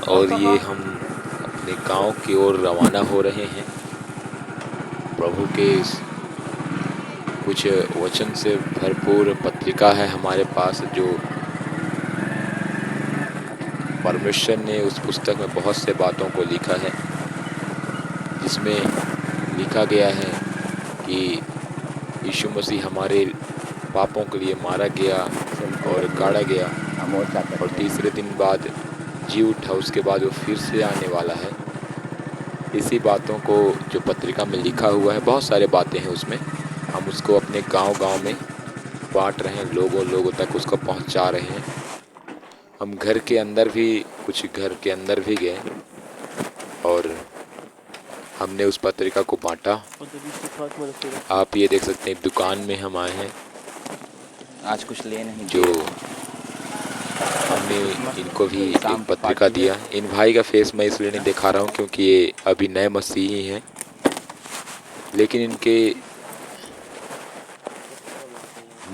और ये हम अपने गांव की ओर रवाना हो रहे हैं। प्रभु के कुछ वचन से भरपूर पत्रिका है हमारे पास, जो परमेश्वर ने उस पुस्तक में बहुत से बातों को लिखा है, जिसमें लिखा गया है कि यीशु मसीह हमारे पापों के लिए मारा गया और गाड़ा गया और तीसरे दिन बाद जी उठा, उसके बाद वो फिर से आने वाला है। इसी बातों को जो पत्रिका में लिखा हुआ है, बहुत सारे बातें हैं उसमें, हम उसको अपने गांव-गांव में बांट रहे हैं, लोगों तक उसको पहुंचा रहे हैं। हम घर के अंदर भी, कुछ घर के अंदर भी गए और हमने उस पत्रिका को बांटा। आप ये देख सकते हैं, दुकान में हम आए हैं। आज कुछ ले नहीं जो हमने इनको भी एक पत्रिका दिया। इन भाई का फेस मैं इसलिए नहीं दिखा रहा हूँ क्योंकि ये अभी नए मसीही हैं, लेकिन इनके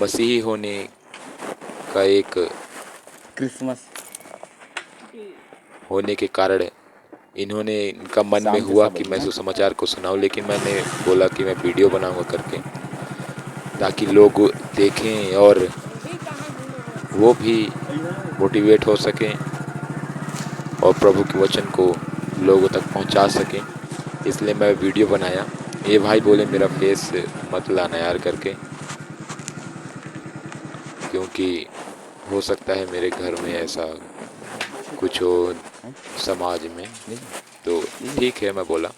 मसीही होने का एक क्रिसमस होने के कारण इन्होंने, इनका मन में हुआ कि मैं सुसमाचार को सुनाऊं, लेकिन मैंने बोला कि मैं वीडियो बनाऊंगा करके, ताकि लोग देखें और वो भी मोटिवेट हो सकें और प्रभु के वचन को लोगों तक पहुंचा सकें। इसलिए मैं वीडियो बनाया। ये भाई बोले मेरा फेस मत लाना यार करके, क्योंकि हो सकता है मेरे घर में ऐसा कुछ हो समाज में। तो ठीक है, मैं बोला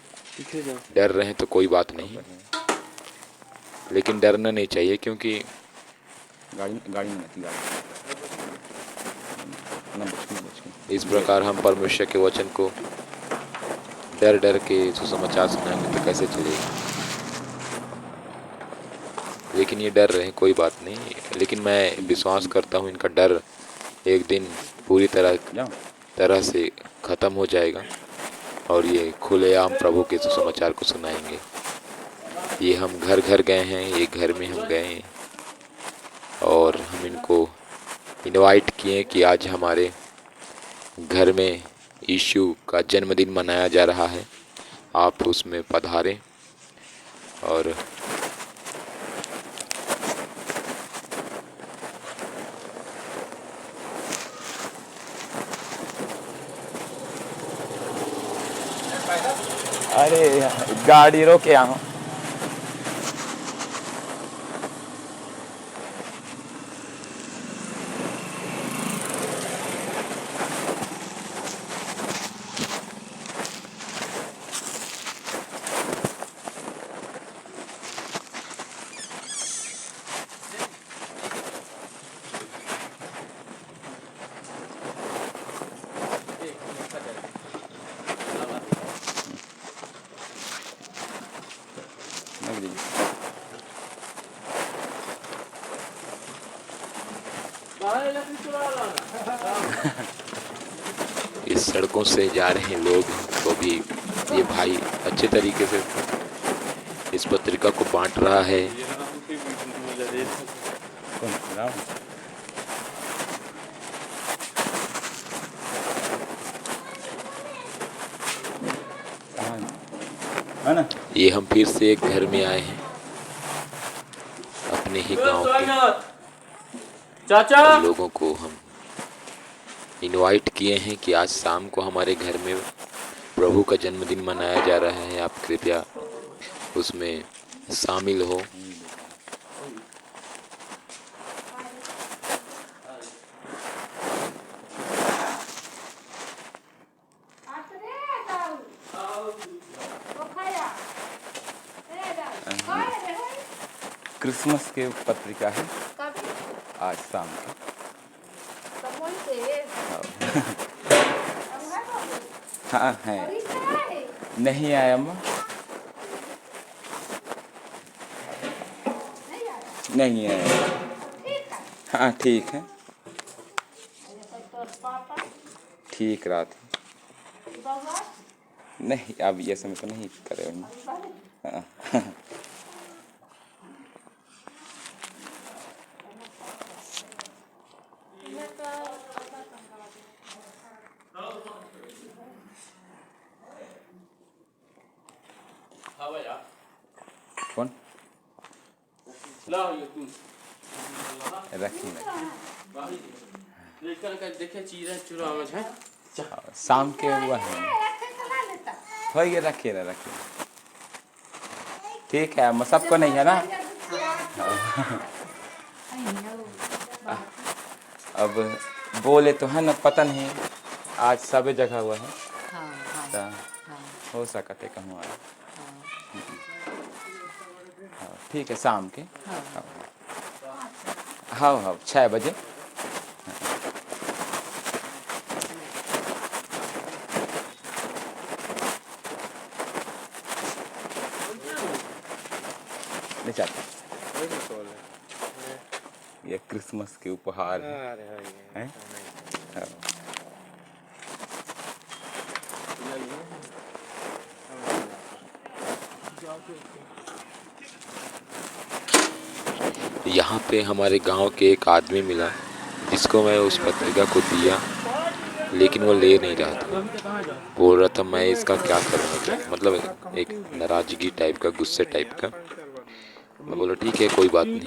डर रहे तो कोई बात नहीं, लेकिन डरना नहीं चाहिए, क्योंकि गाड़ी में इस प्रकार हम परमेश्वर के वचन को डर डर के सुसमाचार सुनाएंगे तो कैसे चलेगा। लेकिन ये डर रहे, कोई बात नहीं, लेकिन मैं विश्वास करता हूँ इनका डर एक दिन पूरी तरह से ख़त्म हो जाएगा और ये खुलेआम प्रभु के सुसमाचार को सुनाएंगे। ये हम घर घर गए हैं, ये घर में हम गए हैं और हम इनको इनवाइट किए कि आज हमारे घर में यीशु का जन्मदिन मनाया जा रहा है, आप उसमें पधारें। और अरे गाड़ी रोके यहाँ। इस सड़कों से जा रहे लोग तो भी ये भाई अच्छे तरीके से इस पत्रिका को बांट रहा है। ये हम फिर से एक घर में आए हैं, अपने ही गांव के। और लोगों को हम इनवाइट किए हैं कि आज शाम को हमारे घर में प्रभु का जन्मदिन मनाया जा रहा है, आप कृपया उसमें शामिल हो। क्रिसमस के पत्रिका है आज शाम को। हाँ है, नहीं आया अम्मा, नहीं आया। हाँ ठीक है, ठीक रात नहीं, अब ये समय तो नहीं करे। हाँ कौन रखी देखे चीज़ें चुरा में है शाम के हुआ है हो गया रखिए ना रखिए ठीक है सबको नहीं है ना अब बोले तो है ना पता नहीं आज सभी जगह हुआ है तो हो सकते कहूँ आए ठीक है शाम के हाँ हाँ 6 बजे ले जाते ये क्रिसमस के उपहार हैं हाँ। यहाँ पे हमारे गांव के एक आदमी मिला जिसको मैं उस पत्रिका को दिया, लेकिन वो ले नहीं रहा था। बोल रहा था मैं इसका क्या करूँगा, मतलब एक नाराजगी टाइप का, गुस्से टाइप का। मैं बोला ठीक है कोई बात नहीं।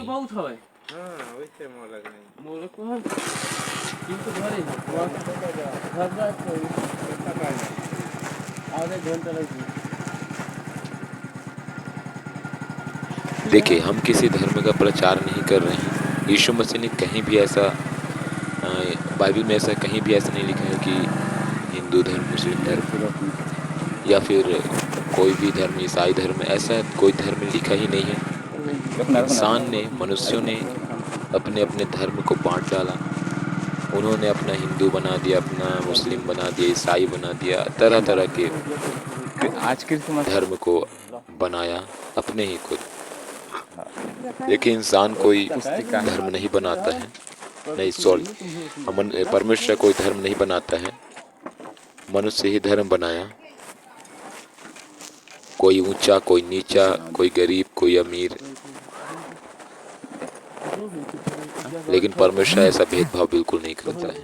देखिए हम किसी धर्म का प्रचार नहीं कर रहे हैं। यीशु मसीह ने कहीं भी ऐसा, बाइबल में ऐसा कहीं भी ऐसा नहीं लिखा है कि हिंदू धर्म, मुस्लिम धर्म या फिर कोई भी धर्म, ईसाई धर्म, ऐसा कोई धर्म लिखा ही नहीं है। इंसान ने, मनुष्यों ने अपने अपने धर्म को बांट डाला। उन्होंने अपना हिंदू बना दिया, अपना मुस्लिम बना दिया, ईसाई बना दिया, तरह तरह के आज क्रिसमस धर्म को बनाया अपने ही खुद। लेकिन इंसान कोई धर्म नहीं बनाता है, नहीं सॉरी, परमेश्वर कोई धर्म नहीं बनाता है, मनुष्य ही धर्म बनाया। कोई ऊंचा, कोई नीचा, कोई गरीब, कोई अमीर, लेकिन परमेश्वर ऐसा भेदभाव बिल्कुल नहीं करता है।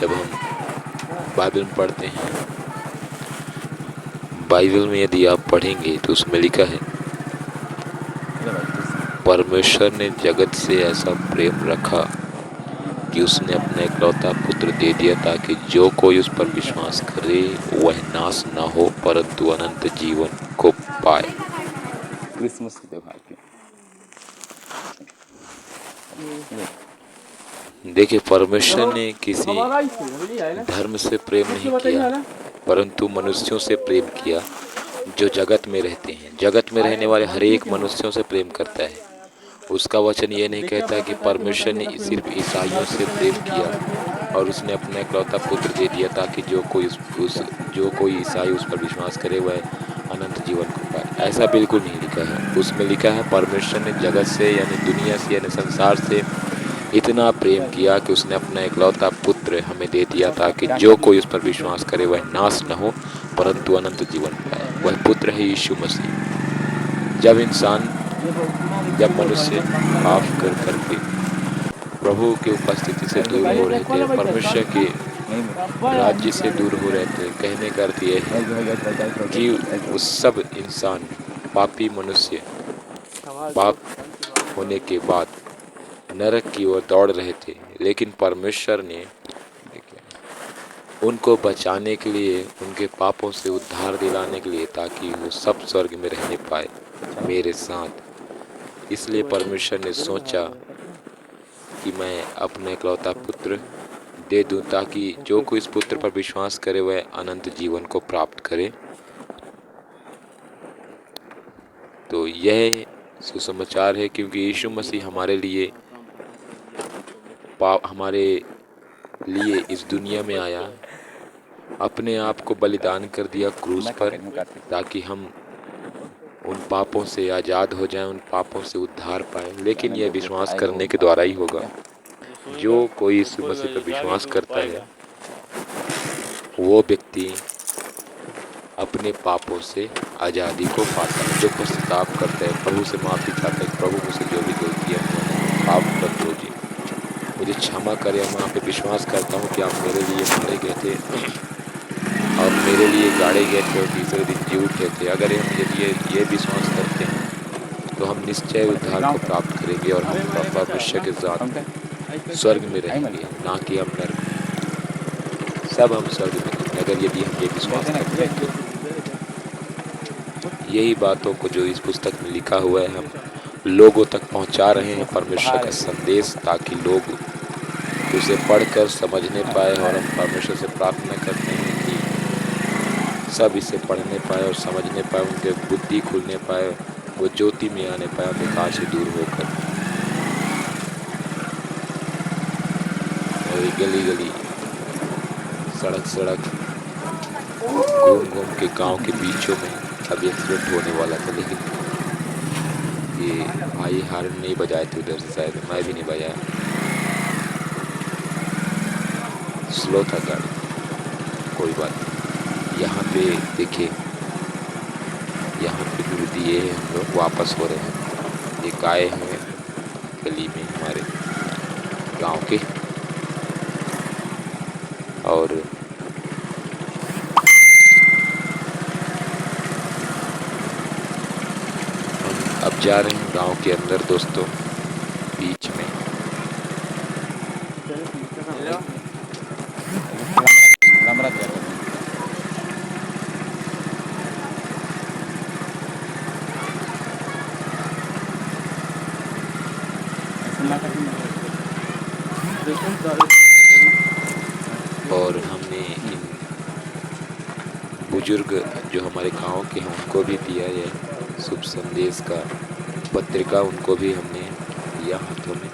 जब हम बाइबल में पढ़ते हैं, बाइबल में यदि आप पढ़ेंगे तो उसमें लिखा है परमेश्वर ने जगत से ऐसा प्रेम रखा कि उसने अपना इकलौता पुत्र दे दिया ताकि जो कोई उस पर विश्वास करे वह नाश ना हो परंतु अनंत जीवन को पाए। क्रिसमस के त्योहार के देखिए परमेश्वर ने किसी धर्म से प्रेम नहीं किया परंतु मनुष्यों से प्रेम किया जो जगत में रहते हैं। जगत में रहने वाले हर एक मनुष्यों से प्रेम करता है। उसका वचन ये नहीं कहता कि परमेश्वर ने सिर्फ ईसाइयों से प्रेम किया और उसने अपना इकलौता पुत्र दे दिया ताकि जो कोई ईसाई उस पर विश्वास करे वह अनंत जीवन को पाए। ऐसा बिल्कुल नहीं लिखा है। उसमें लिखा है परमेश्वर ने जगत से यानी दुनिया से यानी संसार से इतना प्रेम किया कि उसने अपना इकलौता पुत्र हमें दे दिया ताकि जो कोई उस पर विश्वास करे वह नाश न हो परंतु अनंत जीवन पाए। वह पुत्र है यीशु मसीह। जब मनुष्य पाप कर करके प्रभु की उपस्थिति से दूर हो रहे थे, परमेश्वर के राज्य से दूर हो रहे थे, कहने का अर्थ यह है कि उस सब इंसान, पापी मनुष्य पाप होने के बाद नरक की ओर दौड़ रहे थे। लेकिन परमेश्वर ने उनको बचाने के लिए, उनके पापों से उद्धार दिलाने के लिए, ताकि वो सब स्वर्ग में रहने पाए मेरे साथ। इसलिए परमेश्वर ने सोचा कि मैं अपने इकलौता पुत्र दे दूं ताकि जो कोई इस पुत्र पर विश्वास करे वह अनंत जीवन को प्राप्त करे। तो यह सुसमाचार है क्योंकि यीशु मसीह हमारे लिए इस दुनिया में आया, अपने आप को बलिदान कर दिया क्रूस पर ताकि हम उन पापों से आज़ाद हो जाएं, उन पापों से उद्धार पाएं। लेकिन यह विश्वास करने के द्वारा ही होगा। जो कोई यीशु मसीह पर विश्वास करता है वो व्यक्ति अपने पापों से आज़ादी को पाता है। जो पश्चाताप करता है, प्रभु से माफ़ी चाहता है, प्रभु मुझसे जो भी गलती है पाप कर दो जी, मुझे क्षमा करें। मैं आप पे विश्वास करता हूँ कि आप मेरे लिए मारे गए थे और मेरे लिए गाड़े गए थे और तीसरे दिन जी उठे थे। अगर हम यदि ये विश्वास करते हैं तो हम निश्चय उद्धार को प्राप्त करेंगे और हम परमेश्वर के साथ स्वर्ग में रहेंगे, ना कि हम नरक में। सब हम स्वर्ग में रहेंगे अगर यदि हम ये विश्वास करते हैं तो। यही बातों को जो इस पुस्तक में लिखा हुआ है हम लोगों तक पहुंचा रहे हैं, परमेश्वर का संदेश, ताकि लोग उसे पढ़कर समझने पाए। और हम परमेश्वर से प्रार्थना करते हैं कि सब इसे पढ़ने पाए और समझने पाए, उनके बुद्धि खुलने पाए, वो ज्योति में आने पाए अंधकार से दूर होकर। और ये गली गली सड़क सड़क घूम घूम के गांव के बीचों में अब एक्सीडेंट होने वाला था, लेकिन ये भाई हार्न नहीं बजाए थे उधर से, शायद मैं भी नहीं बजाया, स्लो था गाड़ी, कोई बात नहीं। यहाँ पे देखिए, यहाँ पे विरोधी ये है, हम लोग वापस हो रहे हैं। ये गाय हैं गली में हमारे गांव के, और हम अब जा रहे हैं गांव के अंदर दोस्तों, बीच में। और हमने इन बुजुर्ग जो हमारे गांव के हैं उनको भी दिया है शुभ संदेश का पत्रिका, उनको भी हमने दिया हाथों में।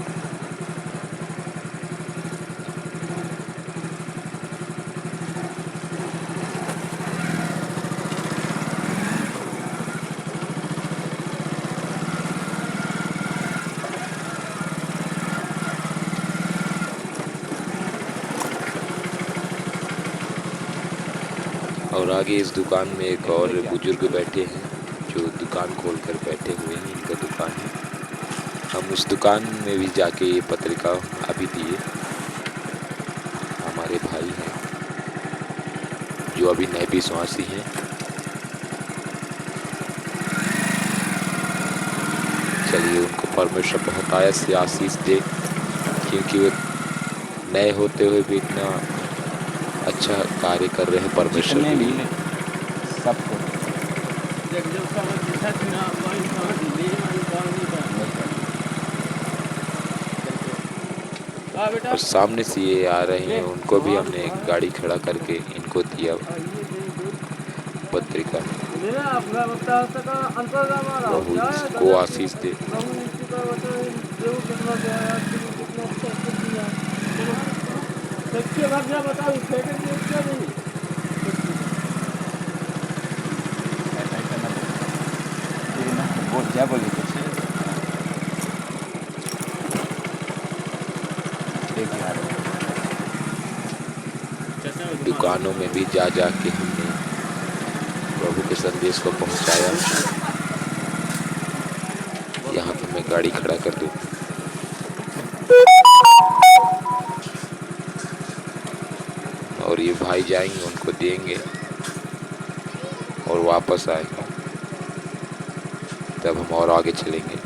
और आगे इस दुकान में एक और बुजुर्ग बैठे हैं जो दुकान खोलकर बैठे हुए हैं, इनका दुकान है। हम उस दुकान में भी जाके ये पत्रिका अभी दिए। हमारे भाई हैं जो अभी नए विश्वासी हैं। चलिए उनको परमेश्वर बहुत आयत से आशीष दे, क्योंकि वो नए होते हुए भी इतना अच्छा कार्य कर रहे हैं परमेश्वर के लिए। सबको और सामने से ये आ रहे हैं, उनको भी हमने गाड़ी खड़ा करके इनको दिया पत्रिका। प्रभु इसको आशीष दे। क्या बोले दुकानों में भी जा जा के हमने प्रभु के संदेश को पहुंचाया। यहाँ पे मैं गाड़ी खड़ा कर दूँ। और ये भाई जाएंगे, उनको देंगे और वापस आएंगे, तब हम और आगे चलेंगे।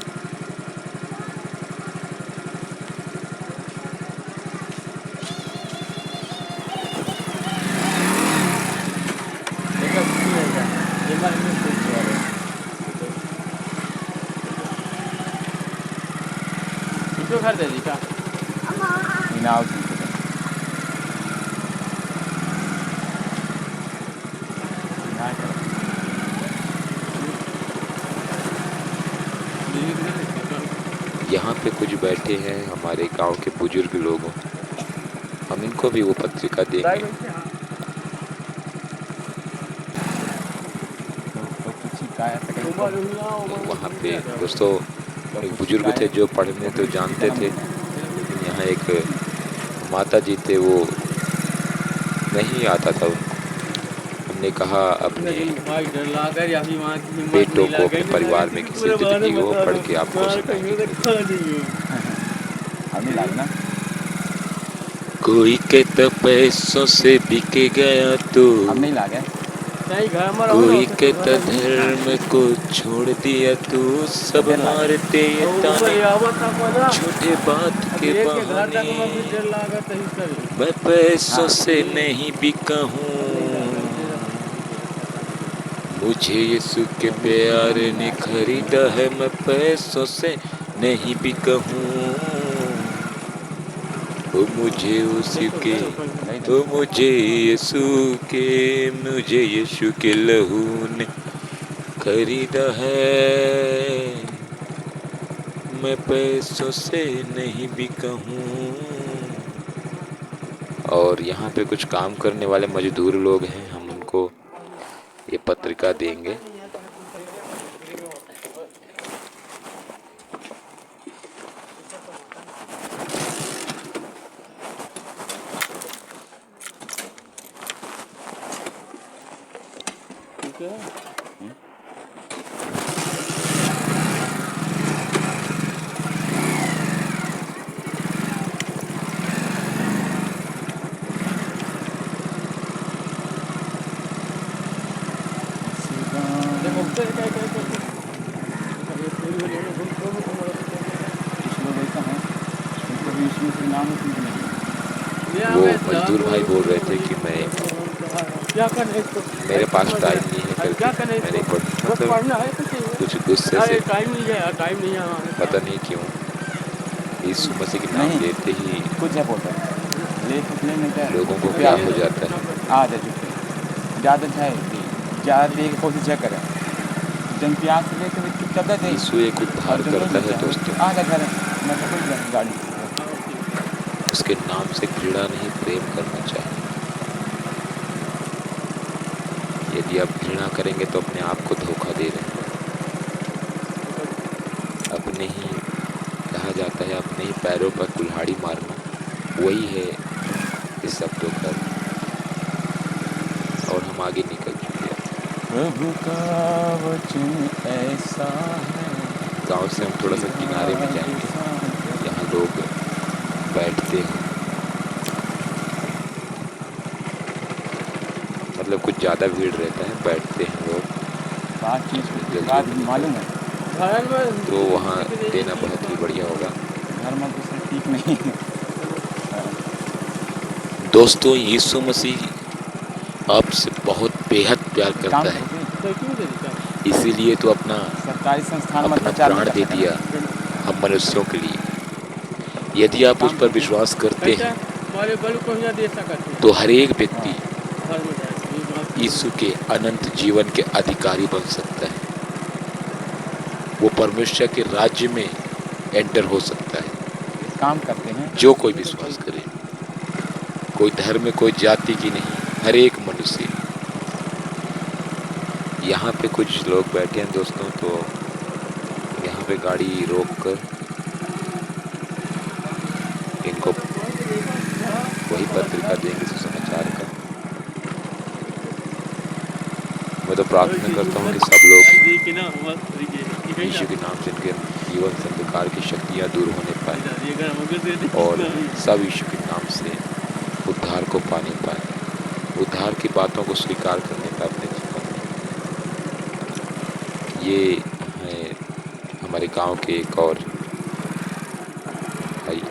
घर दे दी का यहाँ पे कुछ बैठे हैं हमारे गांव के बुजुर्ग लोग, हम इनको भी वो पत्रिका देंगे। वहाँ पे दोस्तों एक बुजुर्ग थे जो पढ़ने तो जानते थे, लेकिन यहाँ एक माता जी थे, वो नहीं आता था उनको। हमने कहा अपने बेटों को अपने परिवार में किसी से दीजिए, वो पढ़ के आपको सुनाएंगे। कोई कहता पैसों से बिक गया तो, अब नहीं लागे सही घर में रहो कोई ना कहता धर्म को छोड़ दिया तो, सब देर लागे मारते ये ऊपर ताने आवत था कोना छोटे बात अब के एक के घर तक में भी बहाने। देर लागत है सही मैं पैसों हाँ। से नहीं बिका हूँ, मुझे यीशु के प्यार ने खरीदा है। मैं पैसों से नहीं बिका हूँ, ओ मुझे उसके, ओ मुझे यीशु के लहू ने खरीदा है। मैं पैसों से नहीं बिका हूँ। और यहाँ पे कुछ काम करने वाले मजदूर लोग हैं, हम उनको ये पत्रिका देंगे। ठीक है देखो उससे क्या वो मजदूर भाई बोल रहे थे कि मैं, क्या करना है इसको मेरे पास टाइम नहीं है क्या करके करना है मैंने इसको बस पढ़ना है कुछ गुस्से अरे से, टाइम नहीं है टाइम नहीं है पता नहीं क्यों, यीशु मसीह के नाम नहीं। लेते ही कुछ है बोलता है लोगों को क्या हो जाता है। आ जा चुके ज़्यादा है ज़्यादा देर की कोशिश करें जन प्यास से लेकर चुपचाप थे यीशु एक उद्धार करता है दोस्तों, आ जा घर मैं तो गाड़ी उसके नाम से घृणा नहीं प्रेम करना चाहिए। यदि आप घृणा करेंगे तो अपने आप को धोखा दे रहे हैं। अपने ही, कहा जाता है अपने ही पैरों पर कुल्हाड़ी मारना, वही है इस शब्दों का। और हम आगे निकल चुके हैं। प्रभु का वचन ऐसा है। गांव से हम थोड़ा सा किनारे में जाएंगे, यहाँ लोग बैठते हैं, मतलब कुछ ज़्यादा भीड़ रहता है, बैठते हैं लोग। बात मालूम है तो वहाँ देना बहुत ही बढ़िया होगा। घर में दूसरा ठीक नहीं है। दोस्तों, यीशु मसीह आपसे बहुत बेहद प्यार करता है, इसीलिए तो अपना सरकारी संस्थान में अपना प्रचार प्राण दे दिया हम मनुष्यों के लिए। यदि आप उस पर विश्वास करते हैं तो हर एक व्यक्ति यीशु के अनंत जीवन के अधिकारी बन सकता है। वो परमेश्वर के राज्य में एंटर हो सकता है। काम करते हैं जो कोई विश्वास करे, कोई धर्म, कोई जाति की नहीं, हर एक मनुष्य। यहाँ पे कुछ लोग बैठे हैं दोस्तों, तो यहाँ पे गाड़ी रोक कर इनको वही पत्रिका देंगे सुसमाचार का। मैं तो प्रार्थना करता हूँ कि सब लोग यीशु के नाम से इनके जीवन से अंधकार की शक्तियाँ दूर होने पाए और सब यीशु के नाम से उद्धार को पाने पाए, उद्धार की बातों को स्वीकार करने पाए अपने जीवन में। ये है हमारे गांव के एक और भाई।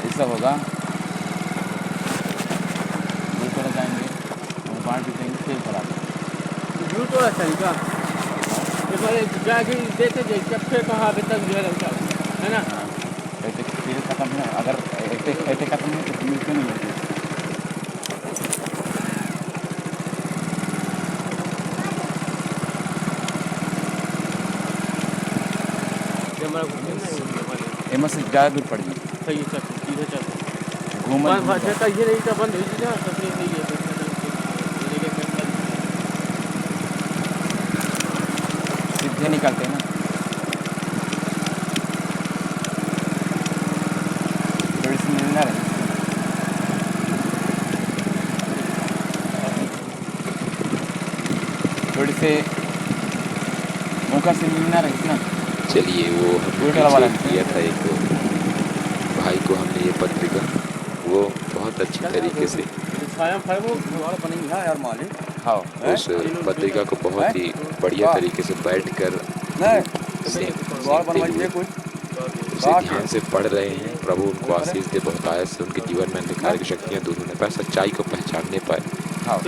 ऐसा होगा दूर जाएंगे बाढ़ भी देंगे फिर भरा झूठ वाला तरीका जाके देते जाए कब कहाँ अभी तक जो है ना। ऐसे फिर खत्म है, अगर ऐसे खत्म है तो मिलते नहीं होती। एम से ज़्यादा दूर पड़ी सही चल सीधे चल घूम ये नहीं तो बंद हो जाए सीधे निकलते हैं ना, थोड़ी सी मिलना रहे, थोड़ी से मौका से मिलना रहे ना। चलिए, वो हमने उल्टा वाला पीछे दिया था एक भाई को हमने ये पत्रिका, वो बहुत अच्छी तरीके से हाँ उस पत्रिका को बहुत ही बढ़िया तरीके से बैठकर सीखते हुए उसे ध्यान से पढ़ रहे हैं। प्रभु उनको आशीष दे, बहुत आयत से उनके जीवन में अंधकार की शक्तियां दूर होने पाए, सच्चाई को पहचानने पाए। हाँ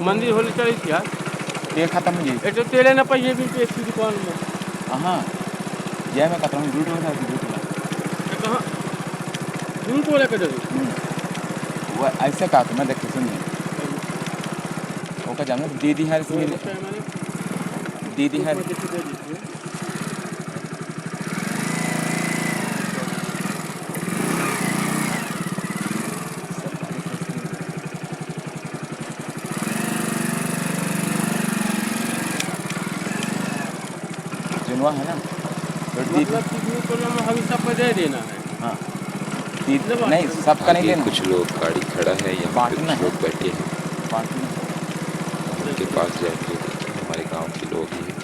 मंदिर होली चली थी यार, तेल खत्म हो गई। एक तो तेले ना पाइए भी एक की दुकान में। हाँ जय मैं खत्म झूठ बोला, झूठ बोला कहाँ झूठ बोले कर वो ऐसे कहा तो मैं देख सुनिए, वो का जाना दीदी है दीदी है जुनवा है ना, तो दीदी मतलब कि हम सबको दे देना है। हाँ दीदी नहीं, सबका नहीं आगे देना, कुछ लोग, गाड़ी खड़ा है यहाँ पे, बांटना कुछ है। लोग बैठे हैं, बांटना उनके पास जाएंगे। देखिए हमारे गांव के लोग ही हैं।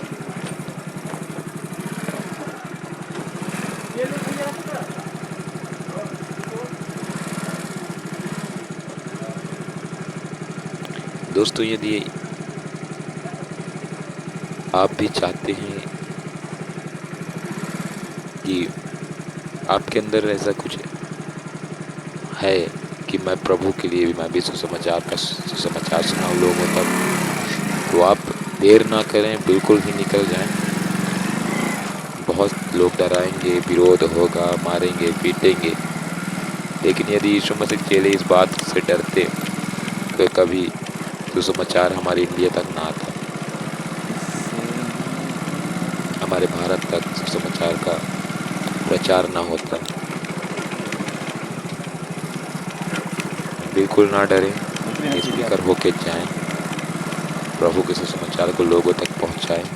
दोस्तों, यदि आप भी चाहते हैं कि आपके अंदर ऐसा कुछ है कि मैं प्रभु के लिए भी, मैं भी सुसमाचार सुनाऊं लोगों तक, तो आप देर ना करें, बिल्कुल ही निकल जाएं। बहुत लोग डराएंगे, विरोध होगा, मारेंगे, पीटेंगे, लेकिन यदि यीशु मसीह के चेले इस बात से डरते तो कभी सुसमाचार हमारी इंडिया तक ना आता, हमारे भारत तक सुसमाचार का प्रचार ना होता। बिल्कुल ना डरें, निष्फिक्र होके जाएं, प्रभु के सुसमाचार को लोगों तक पहुंचाएं,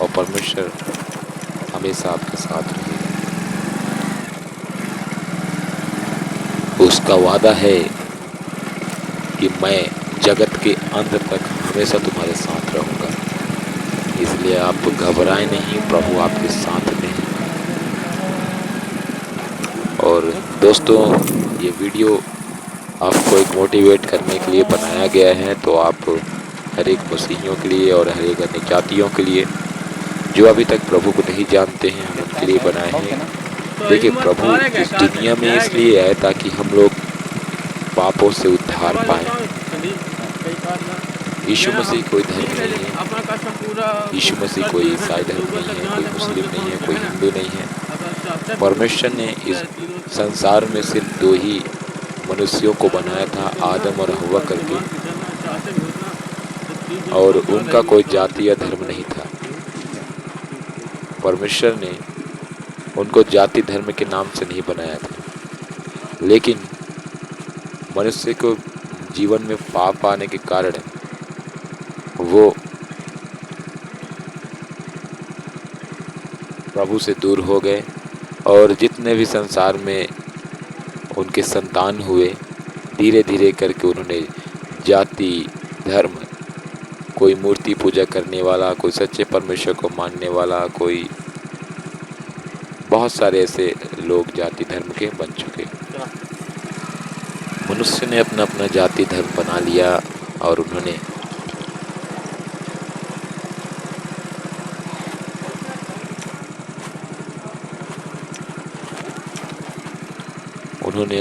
और परमेश्वर हमेशा आपके साथ रहेगा। उसका वादा है कि मैं जगत के अंत तक हमेशा तुम्हारे साथ रहूंगा, इसलिए आप घबराएं नहीं, प्रभु आपके साथ में है। और दोस्तों, ये वीडियो आपको एक मोटिवेट करने के लिए बनाया गया है, तो आप हर एक मसीहियों के लिए और हर एक अन्य जातियों के लिए जो अभी तक प्रभु को नहीं जानते हैं, हम उनके लिए बनाए हैं। देखिए, प्रभु इस दुनिया में इसलिए आए ताकि हम लोग पापों से उद्धार पाएं। यीशु मसीह कोई धर्म नहीं है, यीशु मसीह कोई ईसाई धर्म नहीं है, कोई मुस्लिम नहीं है, कोई हिंदू नहीं है। परमेश्वर ने इस संसार में सिर्फ दो ही मनुष्यों को बनाया था, आदम और हव्वा करके, और उनका कोई जाति या धर्म नहीं था। परमेश्वर ने उनको जाति धर्म के नाम से नहीं बनाया था, लेकिन मनुष्य को जीवन में पाप आने के कारण वो प्रभु से दूर हो गए, और जितने भी संसार में उनके संतान हुए, धीरे धीरे करके उन्होंने जाति धर्म, कोई मूर्ति पूजा करने वाला, कोई सच्चे परमेश्वर को मानने वाला, कोई बहुत सारे ऐसे लोग जाति धर्म के बन चुके। मनुष्य ने अपना अपना जाति धर्म बना लिया, और उन्होंने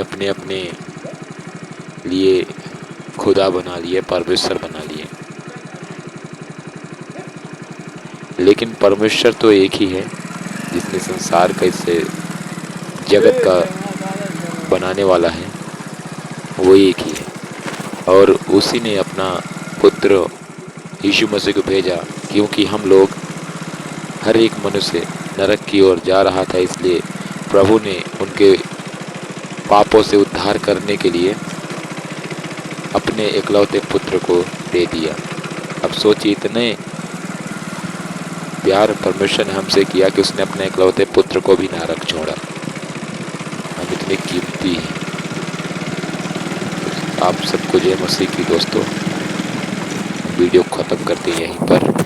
अपने अपने लिए खुदा बना लिए, परमेश्वर बना लिए। लेकिन परमेश्वर तो एक ही है, जिसने संसार का, इसे जगत का बनाने वाला है, वो एक ही है, और उसी ने अपना पुत्र यीशु मसीह को भेजा, क्योंकि हम लोग हर एक मनुष्य नरक की ओर जा रहा था। इसलिए प्रभु ने उनके पापों से उद्धार करने के लिए अपने इकलौते पुत्र को दे दिया। अब सोचिए, इतने प्यार परमेश्वर ने हमसे किया कि उसने अपने इकलौते पुत्र को भी नरक छोड़ा। हम इतने कीमती हैं। आप सबको जय मसीह की। दोस्तों, वीडियो ख़त्म करते हैं यहीं पर।